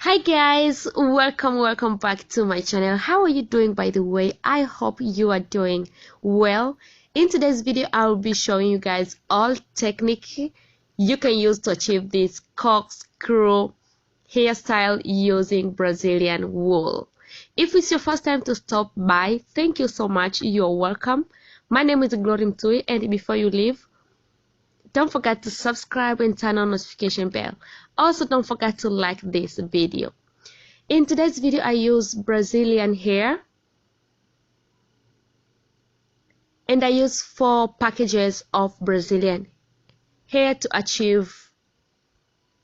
Hi guys, welcome back to my channel. How are you doing, by the way? I hope you are doing well. In today's video I'll be showing you guys all technique you can use to achieve this corkscrew hairstyle using Brazilian wool. If it's your first time to stop by, thank you so much. You're welcome. My name is Glory Mtui, and before you leave, don't forget to subscribe and turn on notification bell. Also, don't forget to like this video. In today's video, I use Brazilian hair, and I use 4 packages of Brazilian hair to achieve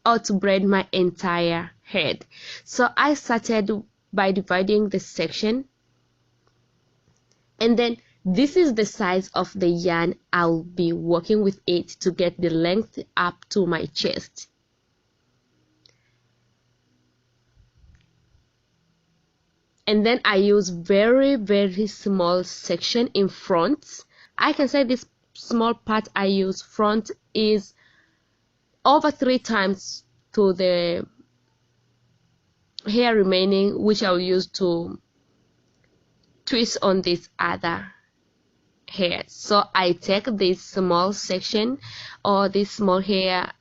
or to braid my entire head. So I started by dividing the section, and then this is the size of the yarn I'll be working with it to get the length up to my chest. And then I use very small section in front. I can say this small part I use front is over 3 times to the hair remaining, which I'll use to twist on this other hair. So I take this small section or this small hair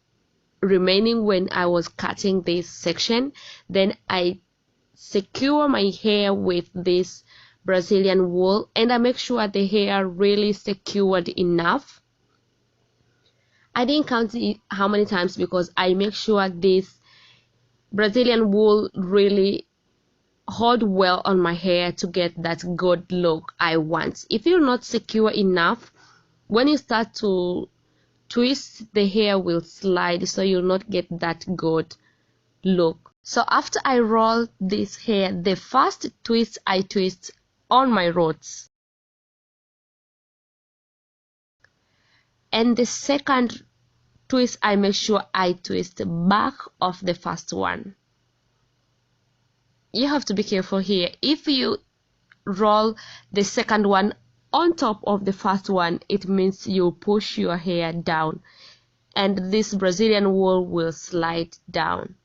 remaining when I was cutting this section, then I secure my hair with this Brazilian wool, and I make sure the hair really secured enough. I didn't count it how many times because I make sure this Brazilian wool really hold well on my hair to get that good look I want. If you're not secure enough, when you start to twist, the hair will slide, so you'll not get that good look. So after I roll this hair, the first twist I twist on my roots, and the second twist I make sure I twist back of the first one. You have to be careful here. If you roll the second one on top of the first one, it means you push your hair down and this Brazilian wool will slide down.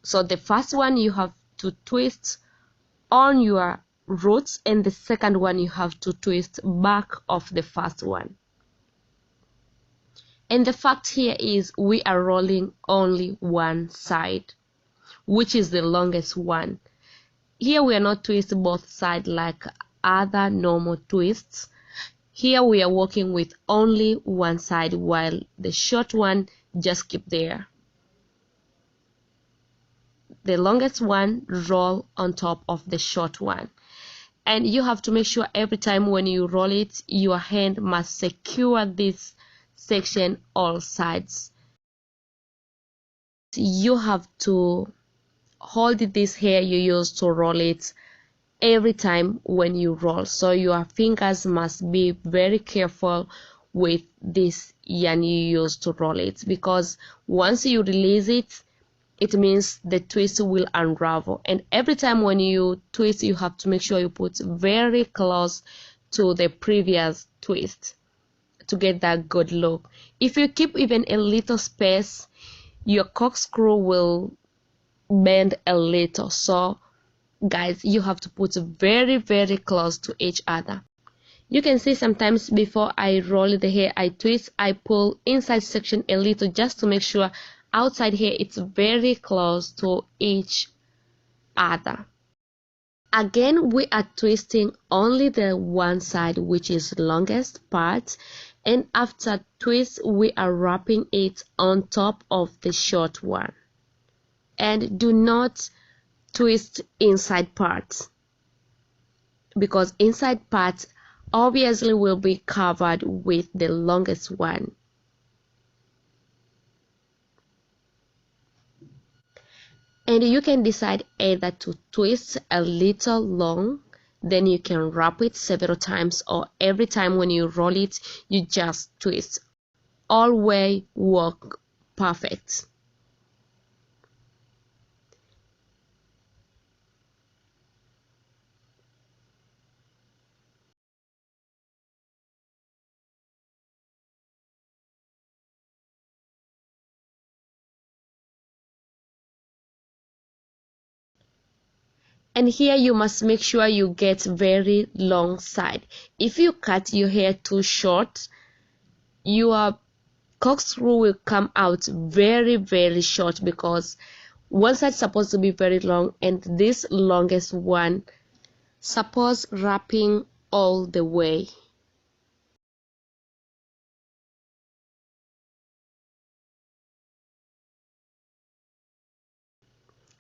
So the first one you have to twist on your roots, and the second one you have to twist back of the first one. And the fact here is we are rolling only one side, which is the longest one. Here we are not twisting both sides like other normal twists. Here we are working with only one side, while the short one just keep there. The longest one roll on top of the short one, and you have to make sure every time when you roll it, your hand must secure this section all sides. You have to hold this hair you use to roll it every time when you roll, so your fingers must be very careful with this yarn you use to roll it, because once you release it, it means the twist will unravel, and every time when you twist, you have to make sure you put very close to the previous twist to get that good look. If you keep even a little space, your corkscrew will bend a little. So guys, you have to put very close to each other. You can see sometimes before I roll the hair, I twist, I pull inside section a little just to make sure outside here it's very close to each other. Again, we are twisting only the one side, which is longest part, and after twist we are wrapping it on top of the short one. And do not twist inside parts, because inside parts obviously will be covered with the longest one. And you can decide either to twist a little long, then you can wrap it several times, or every time when you roll it, you just twist. All way work perfect. And here you must make sure you get very long side. If you cut your hair too short, your corkscrew will come out very short, because one side is supposed to be very long and this longest one supposed wrapping all the way.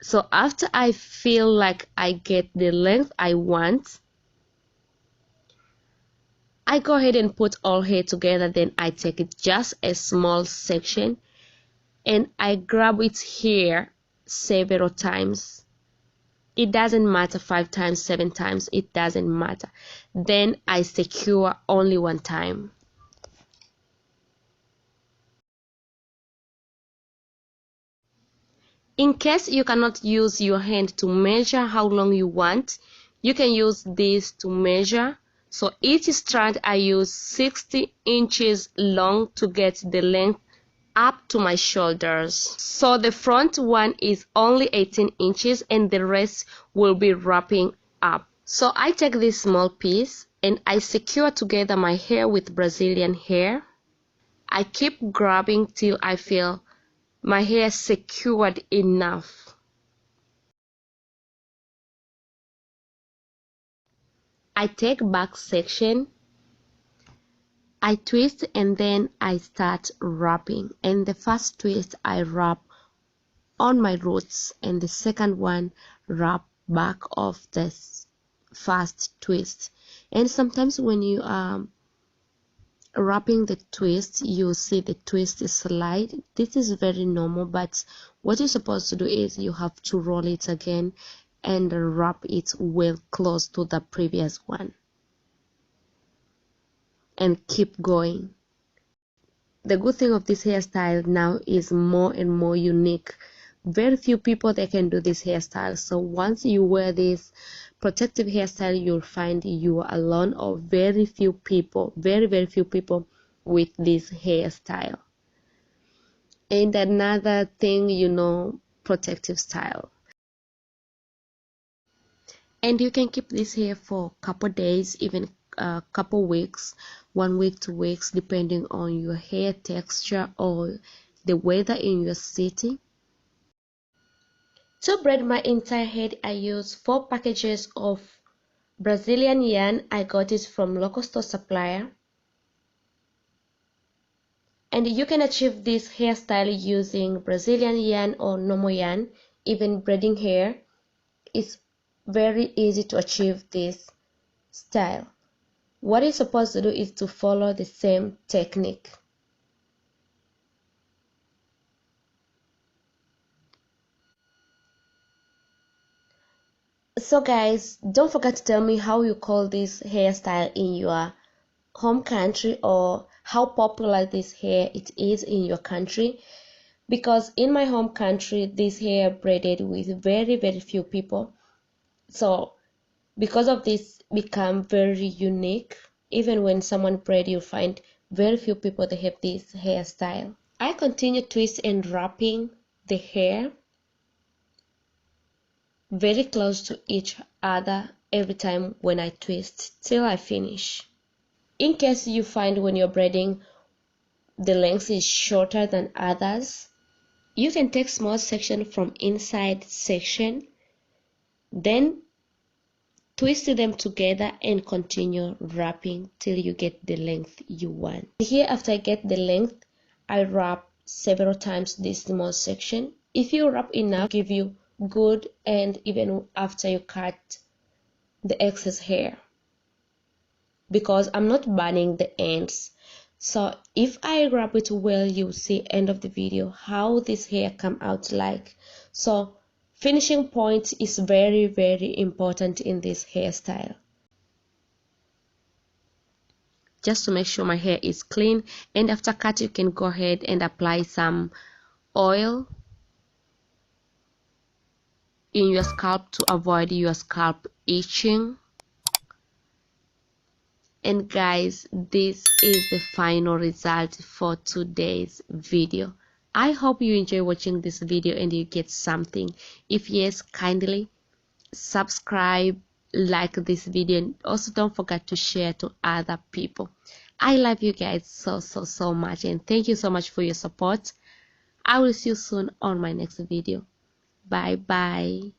So after I feel like I get the length I want, I go ahead and put all hair together. Then I take it just a small section and I grab it here several times. It doesn't matter, 5 times, 7 times, it doesn't matter. Then I secure only one time. In case you cannot use your hand to measure how long you want, you can use this to measure. So each strand I use 60 inches long to get the length up to my shoulders. So the front one is only 18 inches and the rest will be wrapping up. So I take this small piece and I secure together my hair with Brazilian hair. I keep grabbing till I feel my hair secured enough. I take back section, I twist and then I start wrapping. And the first twist I wrap on my roots and the second one wrap back of this first twist. And sometimes when you are wrapping the twist, you see the twist slide. This is very normal, but what you're supposed to do is you have to roll it again and wrap it well close to the previous one and keep going. The good thing of this hairstyle now is more and more unique. Very few people that can do this hairstyle. So once you wear this protective hairstyle, you'll find you are alone, or very few people, very few people with this hairstyle. And another thing, you know, protective style. And you can keep this hair for a couple days, even a couple weeks, 1 week, 2 weeks, depending on your hair texture or the weather in your city. To braid my entire head, I use 4 packages of Brazilian yarn. I got it from local store supplier. And you can achieve this hairstyle using Brazilian yarn or normal yarn. Even braiding hair is very easy to achieve this style. What you're supposed to do is to follow the same technique. So guys, don't forget to tell me how you call this hairstyle in your home country, or how popular this hair it is in your country, because in my home country this hair braided with very few people. So because of this become very unique. Even when someone braid, you'll find very few people that have this hairstyle. I continue twist and wrapping the hair very close to each other every time when I twist till I finish. In case you find when you're braiding the length is shorter than others, you can take small section from inside section, then twist them together and continue wrapping till you get the length you want. Here, after I get the length, I wrap several times this small section. If you wrap enough, give you good, and even after you cut the excess hair, because I'm not burning the ends. So if I wrap it well, you'll see end of the video how this hair come out like. So finishing point is very important in this hairstyle. Just to make sure my hair is clean, and after cut you can go ahead and apply some oil in your scalp to avoid your scalp itching. And guys, this is the final result for today's video. I hope you enjoy watching this video and you get something. If yes, kindly subscribe, like this video, and also don't forget to share to other people. I love you guys so much, and thank you so much for your support. I will see you soon on my next video. Bye bye.